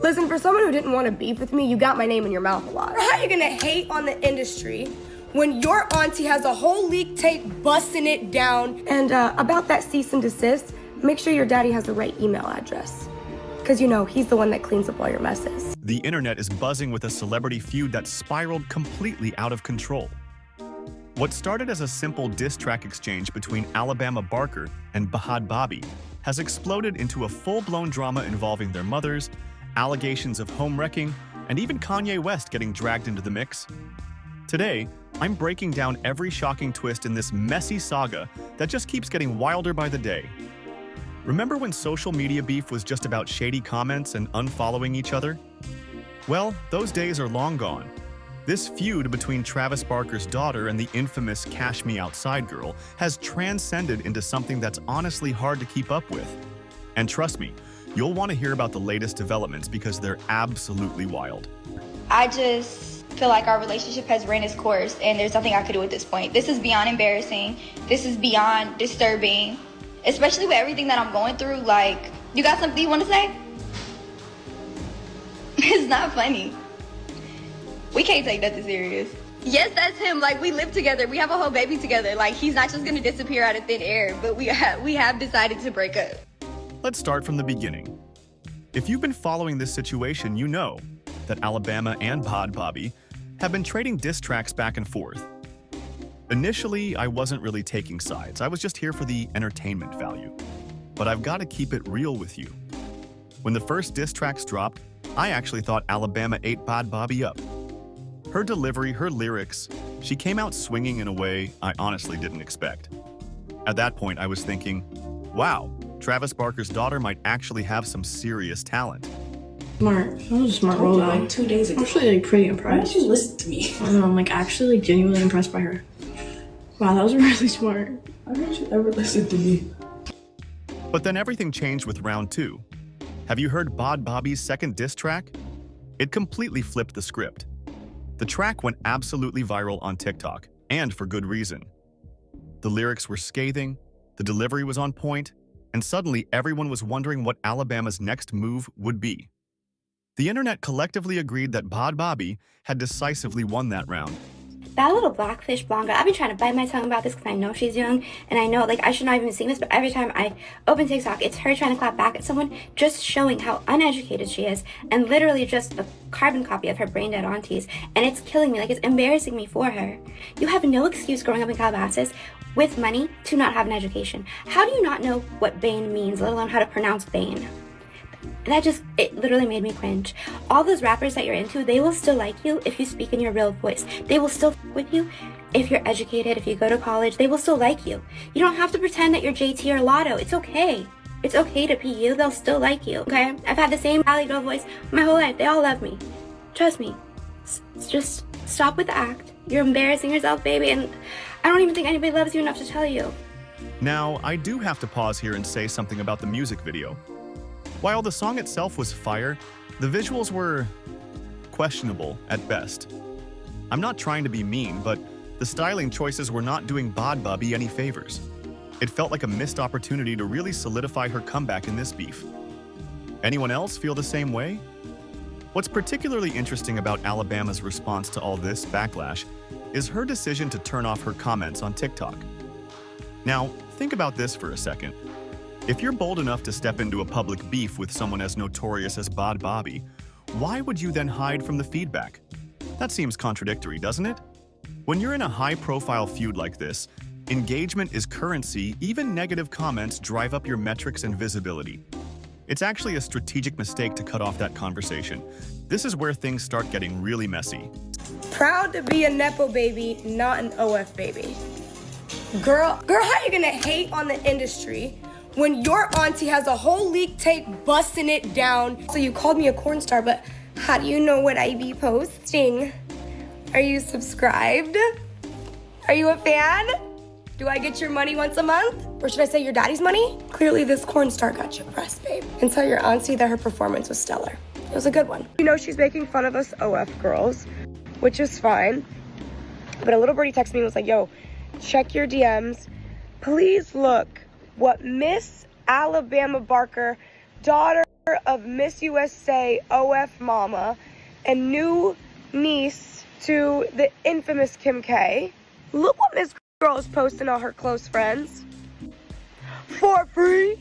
Listen, for someone who didn't want to beef with me, you got my name in your mouth a lot. How are you gonna hate on the industry when your auntie has a whole leak tape busting it down? And about that cease and desist, make sure your daddy has the right email address. Because you know, he's the one that cleans up all your messes. The internet is buzzing with a celebrity feud that spiraled completely out of control. What started as a simple diss track exchange between Alabama Barker and Bhad Bhabie has exploded into a full-blown drama involving their mothers, allegations of home wrecking, and even Kanye West getting dragged into the mix. Today, I'm breaking down every shocking twist in this messy saga that just keeps getting wilder by the day. Remember when social media beef was just about shady comments and unfollowing each other? Well, those days are long gone. This feud between Travis Barker's daughter and the infamous Cash Me Outside girl has transcended into something that's honestly hard to keep up with. And trust me, you'll want to hear about the latest developments because they're absolutely wild. I just feel like our relationship has ran its course and there's nothing I could do at this point. This is beyond embarrassing. This is beyond disturbing, especially with everything that I'm going through. Like, you got something you want to say? It's not funny. We can't take nothing serious. Yes, that's him. Like, we live together. We have a whole baby together. Like, he's not just gonna disappear out of thin air, but we have decided to break up. Let's start from the beginning. If you've been following this situation, you know that Alabama and Bhad Bhabie have been trading diss tracks back and forth. Initially, I wasn't really taking sides. I was just here for the entertainment value. But I've got to keep it real with you. When the first diss tracks dropped, I actually thought Alabama ate Bhad Bhabie up. Her delivery, her lyrics, she came out swinging in a way I honestly didn't expect. At that point, I was thinking, wow, Travis Barker's daughter might actually have some serious talent. Smart. That was a smart role, though. Like 2 days ago. I'm actually like pretty impressed. Why don't you listen to me? I don't know, I'm like actually like genuinely impressed by her. Wow, that was really smart. Why don't you ever listen to me? But then everything changed with round two. Have you heard Bhad Bhabie's second diss track? It completely flipped the script. The track went absolutely viral on TikTok, and for good reason. The lyrics were scathing, the delivery was on point, and suddenly everyone was wondering what Alabama's next move would be. The internet collectively agreed that Bhad Bhabie had decisively won that round. That little blackfish blonde girl, I've been trying to bite my tongue about this because I know she's young, and I know, like, I should not even sing this, but every time I open TikTok, it's her trying to clap back at someone, just showing how uneducated she is, and literally just a carbon copy of her brain-dead aunties, and it's killing me, like, it's embarrassing me for her. You have no excuse growing up in Calabasas with money to not have an education. How do you not know what Bane means, let alone how to pronounce Bane? It literally made me cringe. All those rappers that you're into, they will still like you if you speak in your real voice. They will still with you if you're educated, if you go to college. They will still like you. You don't have to pretend that you're JT or Lotto. It's okay. It's okay to be you. They'll still like you, okay? I've had the same Valley Girl voice my whole life. They all love me. Trust me. Just stop with the act. You're embarrassing yourself, baby, and I don't even think anybody loves you enough to tell you. Now, I do have to pause here and say something about the music video. While the song itself was fire, the visuals were questionable at best. I'm not trying to be mean, but the styling choices were not doing Bhad Bhabie any favors. It felt like a missed opportunity to really solidify her comeback in this beef. Anyone else feel the same way? What's particularly interesting about Alabama's response to all this backlash is her decision to turn off her comments on TikTok. Now, think about this for a second. If you're bold enough to step into a public beef with someone as notorious as Bhad Bhabie, why would you then hide from the feedback? That seems contradictory, doesn't it? When you're in a high-profile feud like this, engagement is currency. Even negative comments drive up your metrics and visibility. It's actually a strategic mistake to cut off that conversation. This is where things start getting really messy. Proud to be a Nepo baby, not an OF baby. Girl, how you gonna hate on the industry when your auntie has a whole leak tape busting it down? So you called me a corn star, but how do you know what I be posting? Are you subscribed? Are you a fan? Do I get your money once a month? Or should I say your daddy's money? Clearly this corn star got you pressed, babe. And tell your auntie that her performance was stellar. It was a good one. You know, she's making fun of us OF girls, which is fine. But a little birdie texted me and was like, yo, check your DMs. Please look what Miss Alabama Barker, daughter of Miss USA OF Mama and new niece to the infamous Kim K. Look what Miss Girl is posting on her close friends. For free,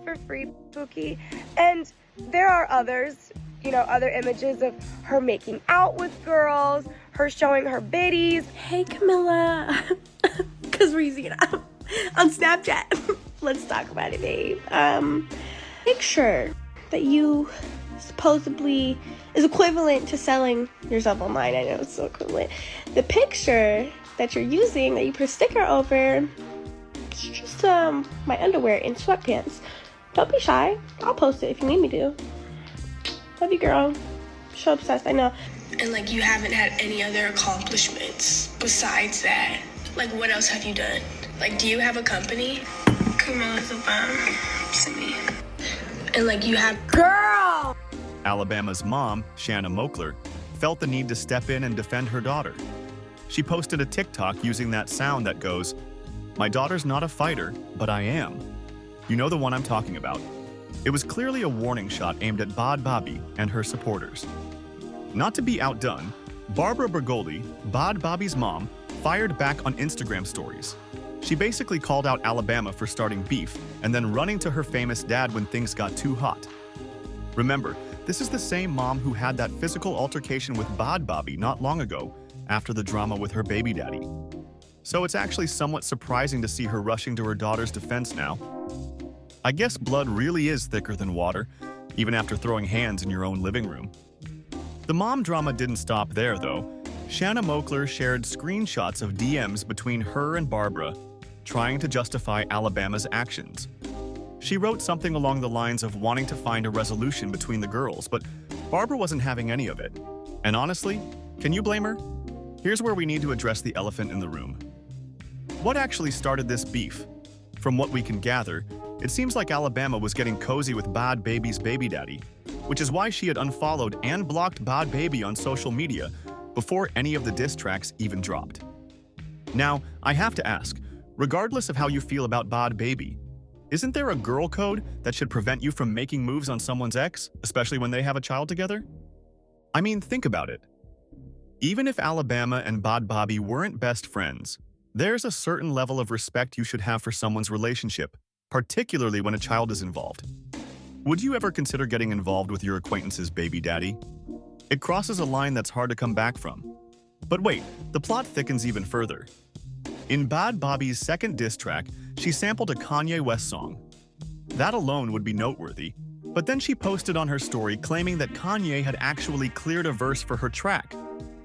Pookie. And there are others, other images of her making out with girls, her showing her biddies. Hey, Camilla. Because we're using it on Snapchat. Let's talk about it, babe. Picture that you supposedly is equivalent to selling yourself online. I know it's so equivalent. The picture that you're using, that you put a sticker over, it's just my underwear in sweatpants. Don't be shy. I'll post it if you need me to. Love you, girl. So obsessed, I know. And you haven't had any other accomplishments besides that. What else have you done? Do you have a company? Camilla's a bum. Send me. And you have... Girl! Alabama's mom, Shanna Moakler, felt the need to step in and defend her daughter. She posted a TikTok using that sound that goes, "My daughter's not a fighter, but I am." You know the one I'm talking about. It was clearly a warning shot aimed at Bhad Bhabie and her supporters. Not to be outdone, Barbara Bergoldi, Bhad Bhabie's mom, fired back on Instagram stories. She basically called out Alabama for starting beef and then running to her famous dad when things got too hot. Remember, this is the same mom who had that physical altercation with Bhad Bhabie not long ago after the drama with her baby daddy. So it's actually somewhat surprising to see her rushing to her daughter's defense now. I guess blood really is thicker than water, even after throwing hands in your own living room. The mom drama didn't stop there, though. Shanna Moakler shared screenshots of DMs between her and Barbara, trying to justify Alabama's actions. She wrote something along the lines of wanting to find a resolution between the girls, but Barbara wasn't having any of it. And honestly, can you blame her? Here's where we need to address the elephant in the room. What actually started this beef? From what we can gather, it seems like Alabama was getting cozy with Bhad Bhabie's baby daddy, which is why she had unfollowed and blocked Bhad Bhabie on social media before any of the diss tracks even dropped. Now, I have to ask, regardless of how you feel about Bhad Bhabie, isn't there a girl code that should prevent you from making moves on someone's ex, especially when they have a child together? I mean, think about it. Even if Alabama and Bhad Bhabie weren't best friends, there's a certain level of respect you should have for someone's relationship, particularly when a child is involved. Would you ever consider getting involved with your acquaintance's baby daddy? It crosses a line that's hard to come back from. But wait, the plot thickens even further. In Bhad Bhabie's second diss track, she sampled a Kanye West song. That alone would be noteworthy, but then she posted on her story claiming that Kanye had actually cleared a verse for her track.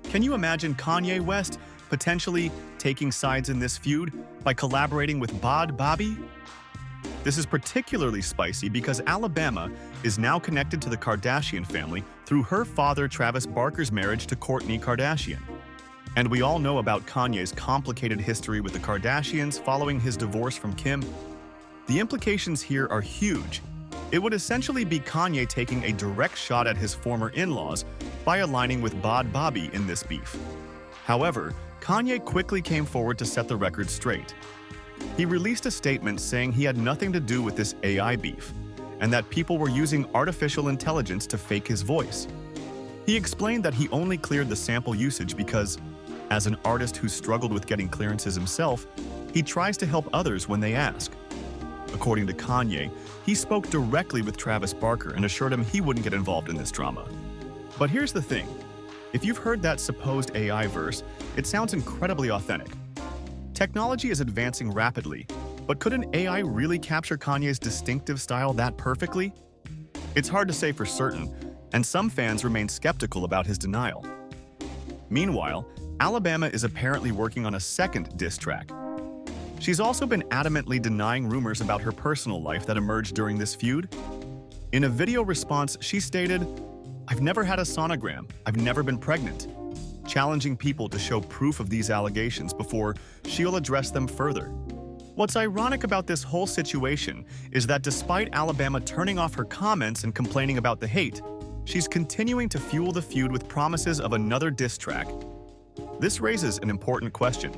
Can you imagine Kanye West potentially taking sides in this feud by collaborating with Bhad Bhabie? This is particularly spicy because Alabama is now connected to the Kardashian family through her father Travis Barker's marriage to Kourtney Kardashian. And we all know about Kanye's complicated history with the Kardashians following his divorce from Kim. The implications here are huge. It would essentially be Kanye taking a direct shot at his former in-laws by aligning with Bhad Bhabie in this beef. However, Kanye quickly came forward to set the record straight. He released a statement saying he had nothing to do with this AI beef, and that people were using artificial intelligence to fake his voice. He explained that he only cleared the sample usage because, as an artist who struggled with getting clearances himself, he tries to help others when they ask. According to Kanye, he spoke directly with Travis Barker and assured him he wouldn't get involved in this drama. But here's the thing. If you've heard that supposed AI verse, it sounds incredibly authentic. Technology is advancing rapidly, but could an AI really capture Kanye's distinctive style that perfectly? It's hard to say for certain, and some fans remain skeptical about his denial. Meanwhile, Alabama is apparently working on a second diss track. She's also been adamantly denying rumors about her personal life that emerged during this feud. In a video response, she stated, "I've never had a sonogram, I've never been pregnant," challenging people to show proof of these allegations before she'll address them further. What's ironic about this whole situation is that despite Alabama turning off her comments and complaining about the hate, she's continuing to fuel the feud with promises of another diss track. This raises an important question.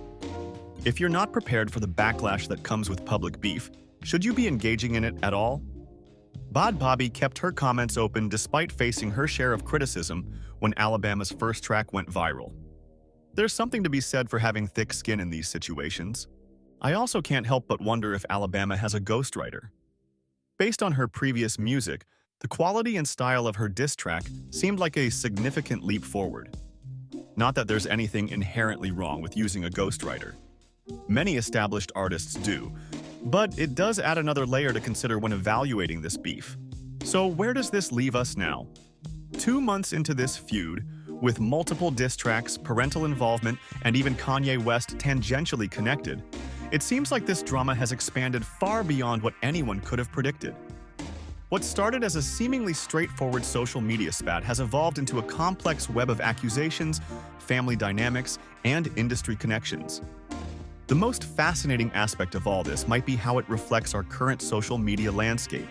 If you're not prepared for the backlash that comes with public beef, should you be engaging in it at all? Bhad Bhabie kept her comments open despite facing her share of criticism when Alabama's first track went viral. There's something to be said for having thick skin in these situations. I also can't help but wonder if Alabama has a ghostwriter. Based on her previous music, the quality and style of her diss track seemed like a significant leap forward. Not that there's anything inherently wrong with using a ghostwriter. Many established artists do, but it does add another layer to consider when evaluating this beef. So where does this leave us now? 2 months into this feud, with multiple diss tracks, parental involvement, and even Kanye West tangentially connected, it seems like this drama has expanded far beyond what anyone could have predicted. What started as a seemingly straightforward social media spat has evolved into a complex web of accusations, family dynamics, and industry connections. The most fascinating aspect of all this might be how it reflects our current social media landscape.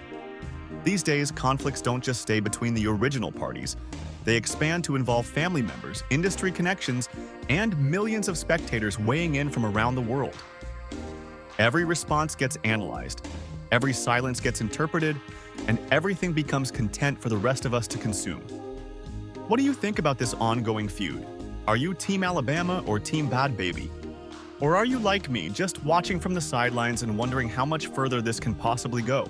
These days, conflicts don't just stay between the original parties. They expand to involve family members, industry connections, and millions of spectators weighing in from around the world. Every response gets analyzed, every silence gets interpreted, and everything becomes content for the rest of us to consume. What do you think about this ongoing feud? Are you Team Alabama or Team Bhad Bhabie? Or are you like me, just watching from the sidelines and wondering how much further this can possibly go?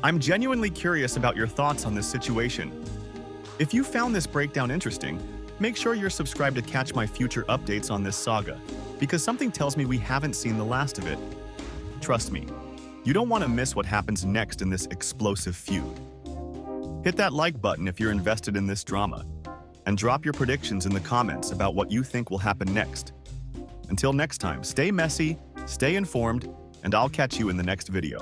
I'm genuinely curious about your thoughts on this situation. If you found this breakdown interesting, make sure you're subscribed to catch my future updates on this saga, because something tells me we haven't seen the last of it. Trust me, you don't want to miss what happens next in this explosive feud. Hit that like button if you're invested in this drama, and drop your predictions in the comments about what you think will happen next. Until next time, stay messy, stay informed, and I'll catch you in the next video.